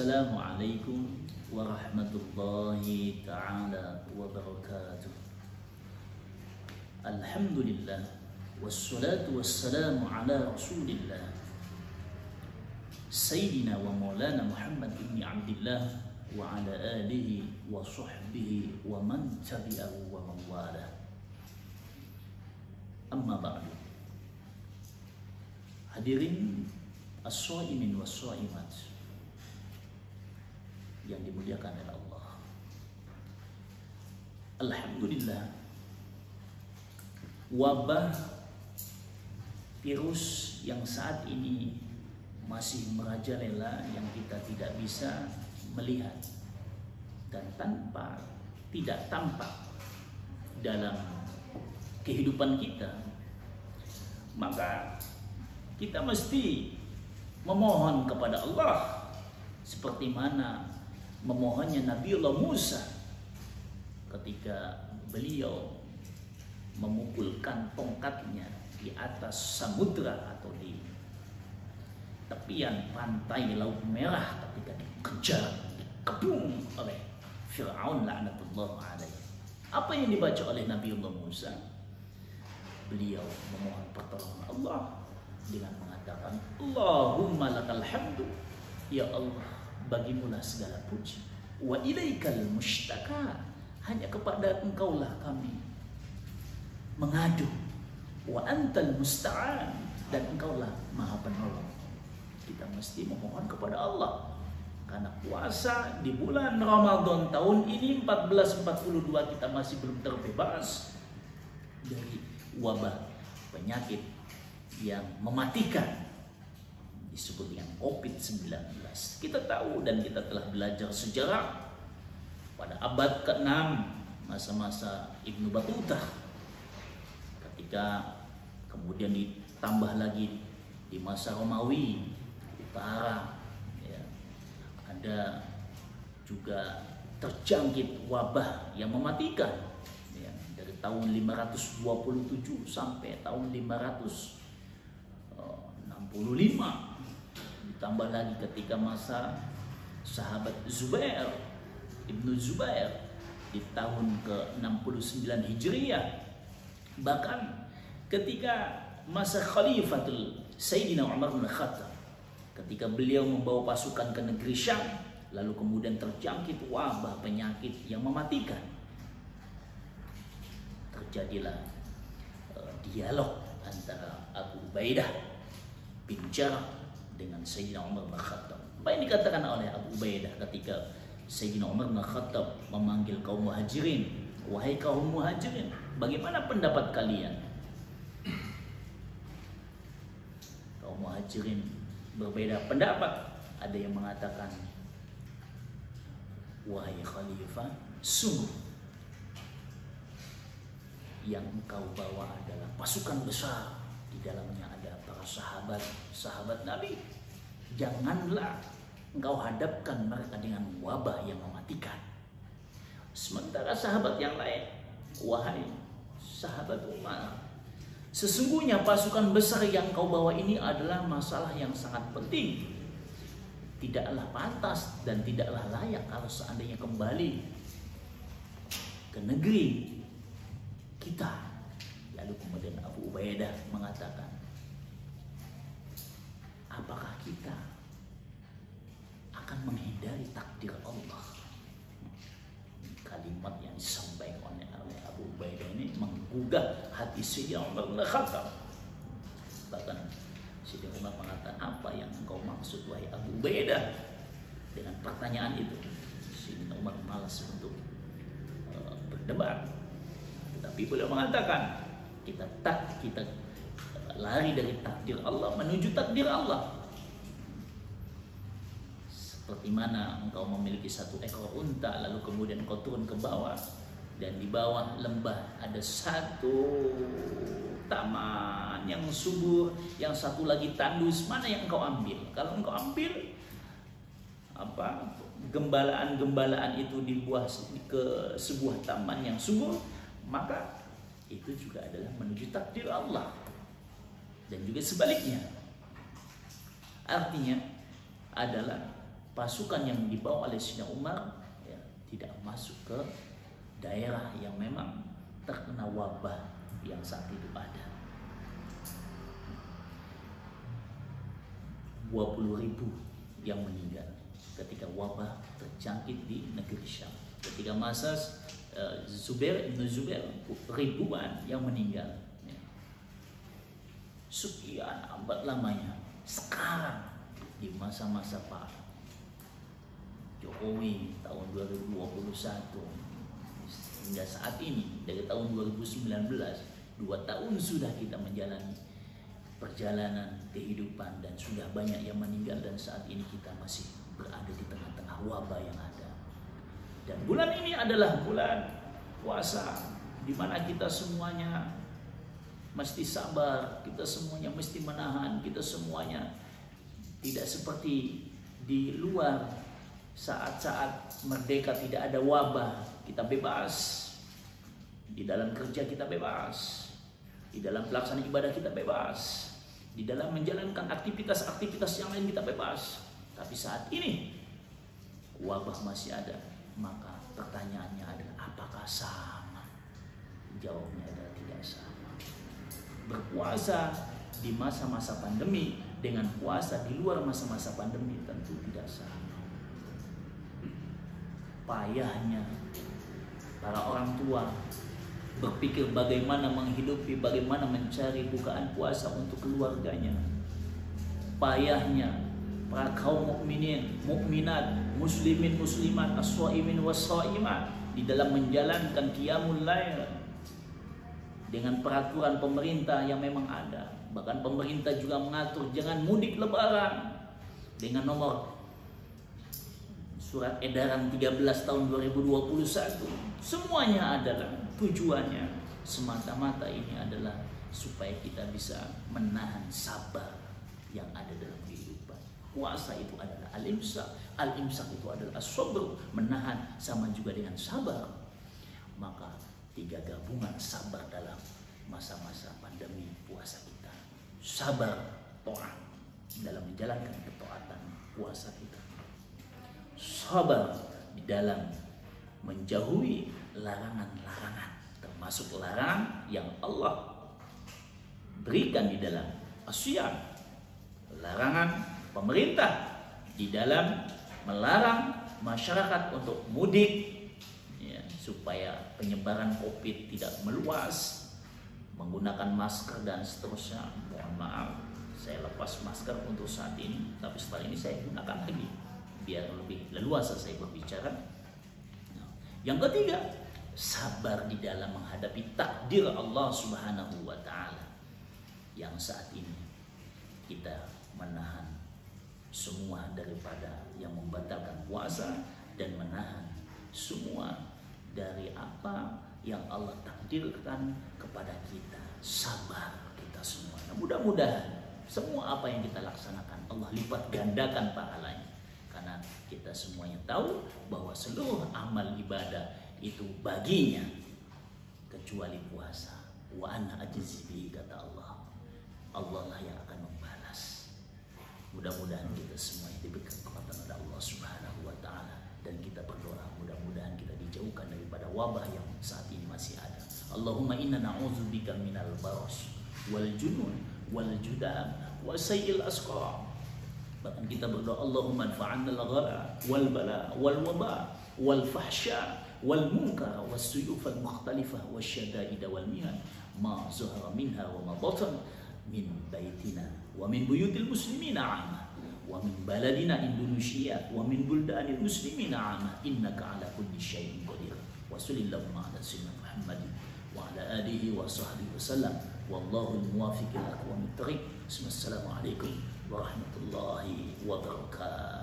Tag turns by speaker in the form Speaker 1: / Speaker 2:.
Speaker 1: Assalamualaikum warahmatullahi ta'ala wabarakatuh. Alhamdulillah, wassalatu wassalamu ala rasulillah Sayyidina wa maulana Muhammad ibn Abdillah wa ala alihi wa sahbihi wa man tabi'ahu wa man wala. Amma ba'du. Hadirin as-shaimin was-shaimat yang dimuliakan oleh Allah. Alhamdulillah, wabah virus yang saat ini masih merajalela, yang kita tidak bisa melihat dan tidak tampak dalam kehidupan kita, maka kita mesti memohon kepada Allah seperti mana memohonnya Nabiullah Musa ketika beliau memukulkan tongkatnya di atas samudra atau di tepian pantai Laut Merah ketika dikejar, dikepung oleh Fir'aun la'natullah alaihi. Apa yang dibaca oleh Nabiullah Musa? Beliau memohon pertolongan Allah dengan mengatakan, Allahumma lakal hamdu, ya Allah, bagimulah segala puji, wa ilaikal mushtaka, hanya kepada engkaulah kami mengadu, wa antal musta'an, dan engkaulah maha penolong. Kita mesti memohon kepada Allah, karena puasa di bulan Ramadan tahun ini 1442 kita masih belum terbebas dari wabah penyakit yang mematikan, disebut dengan COVID-19. Kita tahu dan kita telah belajar sejarah pada abad ke-6 masa-masa Ibnu Battuta, ketika kemudian ditambah lagi di masa Romawi Utara, ya, ada juga terjangkit wabah yang mematikan, ya, dari tahun 527 sampai tahun 565. Ditambah lagi ketika masa sahabat Zubair, Ibnu Zubair, di tahun ke-69 Hijriyah. Bahkan ketika masa Khalifatul Sayyidina Umar bin Khattab, ketika beliau membawa pasukan ke negeri Syam, lalu kemudian terjangkit wabah penyakit yang mematikan. Terjadilah dialog antara Abu Ubaidah bin Jarrah dengan Sayyidina Umar bin Khattab. Apa yang dikatakan oleh Abu Ubaidah ketika Sayyidina Umar bin Khattab memanggil kaum muhajirin, wahai kaum muhajirin, bagaimana pendapat kalian? Kaum muhajirin berbeda pendapat. Ada yang mengatakan, wahai khalifah, sungguh yang engkau bawa adalah pasukan besar, di dalamnya ada para sahabat Nabi. Janganlah engkau hadapkan mereka dengan wabah yang mematikan. Sementara sahabat yang lain, wahai sahabat Umar, sesungguhnya pasukan besar yang kau bawa ini adalah masalah yang sangat penting. Tidaklah pantas dan tidaklah layak kalau seandainya kembali ke negeri kita. Lalu kemudian Abu Ubaidah mengatakan, apakah kita akan menghindari takdir Allah? Kalimat yang disampaikan oleh Abu Ubaidah ini menggugah hati Sayyidina Umar bin Khattab. Bahkan Sayyidina Umar mengatakan, apa yang engkau maksud wahai Abu Ubaidah dengan pertanyaan itu? Sayyidina Umar malas untuk berdebat, tetapi beliau mengatakan, kita lari dari takdir Allah menuju takdir Allah. Seperti mana engkau memiliki satu ekor unta, lalu kemudian engkau turun ke bawah, dan di bawah lembah ada satu taman yang subur, yang satu lagi tandus. Mana yang engkau ambil? Kalau engkau ambil gembalaan itu dibuat ke sebuah taman yang subur, maka itu juga adalah menuju takdir Allah. Dan juga sebaliknya, artinya adalah pasukan yang dibawa oleh Sayyidina Umar ya, tidak masuk ke daerah yang memang terkena wabah yang saat itu ada. 20.000 yang meninggal ketika wabah terjangkit di negeri Syam. Ketika masa Zubair ibn Zubair, ribuan yang meninggal. Ya. Sekian abad lamanya. Sekarang di masa-masa Pak Jokowi tahun 2021 hingga saat ini, dari tahun 2019, 2 tahun sudah kita menjalani perjalanan kehidupan dan sudah banyak yang meninggal, dan saat ini kita masih berada di tengah-tengah wabah yang ada. Dan bulan ini adalah bulan puasa di mana kita semuanya mesti sabar, kita semuanya mesti menahan, kita semuanya tidak seperti di luar saat-saat merdeka tidak ada wabah, kita bebas. Di dalam kerja kita bebas, di dalam pelaksanaan ibadah kita bebas, di dalam menjalankan aktivitas-aktivitas yang lain kita bebas. Tapi saat ini wabah masih ada, maka pertanyaannya adalah apakah sama? Jawabnya adalah tidak sama. Berpuasa di masa-masa pandemi dengan puasa di luar masa-masa pandemi tentu tidak sama. Payahnya para orang tua berpikir bagaimana menghidupi, bagaimana mencari bukaan puasa untuk keluarganya. Payahnya para kaum mukminin, mukminat, muslimin, muslimat, as-shaimin was-shaimat di dalam menjalankan qiyamul lail dengan peraturan pemerintah yang memang ada. Bahkan pemerintah juga mengatur jangan mudik lebaran dengan nomor surat edaran 13 tahun 2021. Semuanya adalah tujuannya semata-mata ini adalah supaya kita bisa menahan sabar yang ada dalam kehidupan. Puasa itu adalah al-imsak, al-imsak itu adalah as-sabr, menahan sama juga dengan sabar. Maka 3 gabungan sabar dalam masa-masa pandemi puasa kita. Sabar, taat dalam menjalankan ketaatan puasa kita. Sabar di dalam menjauhi larangan-larangan, termasuk larangan yang Allah berikan di dalam as-syiyam. Larangan pemerintah di dalam melarang masyarakat untuk mudik ya, supaya penyebaran COVID tidak meluas, menggunakan masker dan seterusnya. Mohon maaf, saya lepas masker untuk saat ini, tapi setelah ini saya gunakan lagi biar lebih leluasa saya berbicara. Yang ketiga, sabar di dalam menghadapi takdir Allah Subhanahu wa taala. Yang saat ini kita menahan semua daripada yang membatalkan puasa dan menahan semua dari apa yang Allah takdirkan kepada kita. Sabar kita semua. Nah, mudah-mudahan semua apa yang kita laksanakan Allah lipat gandakan pahalanya. Karena kita semuanya tahu bahwa seluruh amal ibadah itu baginya kecuali puasa. Wa ana ajzi bihi, kata Allah. Allah lah yang akan membalas. Mudah-mudahan kita semuanya diberikan kekuatan oleh Allah Subhanahu wa taala, dan kita berdoa mudah-mudahan kita dijauhkan daripada wabah yang saat ini masih ada. Allahumma inna na'udzubika minal baras wal junun wal judam wa sayyil asqam. Bahkan kita berdoa Allahumma anfa'anna al-ghala wal bala wal waba wal fahsya wal munkar was suyuf al mukhtalifah wasyada'id wal mihan ma zahara minha wa ma batan min baitina wa min buyutil muslimina 'amma wa min baladina Indonesia wa min buldanil muslimina 'amma innaka 'ala kulli syai'in qadir. Wa sallallahu 'ala sayyidina Muhammadin wa 'ala alihi wa sahbihi wasallam wallahu al-muwaffiq ila aqwamit thariq. Assalamualaikum warahmatullahi wabarakatuh.